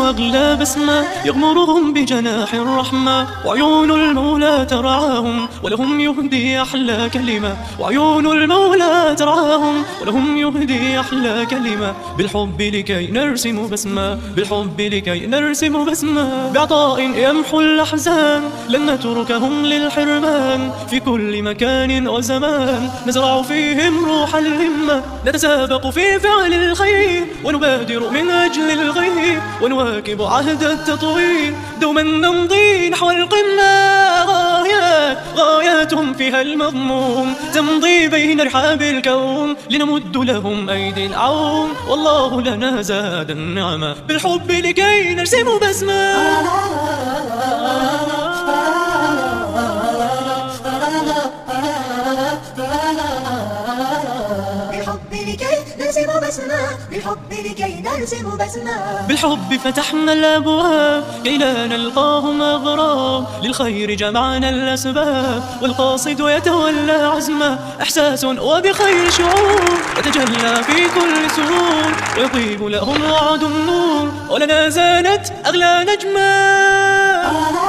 أغلى بسمة يغمرهم بجناح الرحمة، وعيون المولى ترعاهم ولهم يهدي أحلى كلمة، وعيون المولى ترعاهم ولهم يهدي أحلى كلمة، بالحب لكي نرسم بسمة، بالحب لكي نرسم بسمة، بعطاء يمحو الأحزان لن نتركهم للحرمان، في كل مكان وزمان نزرع فيهم روح الهمة، نتسابق في فعل الخير ونبادر من أجل الغير، ونواكب عهد التطوير دوما نمضي نحو القمة، غايات فيها المضمون تمضي بين رحاب الكون، لنمد لهم أيدي العون والله لنا زاد النعمة، بالحب لكي نرسم بسمة. بالحب لكي نرسم بسمة، بالحب فتحنا الأبواب كي لا نلقاهم أغراب، للخير جمعنا الأسباب والقاصد يتولى عزمه، إحساس وبخير شعور يتجلى في كل سرور، ويطيب لهم وعد النور ولنا زانت أغلى نجمة.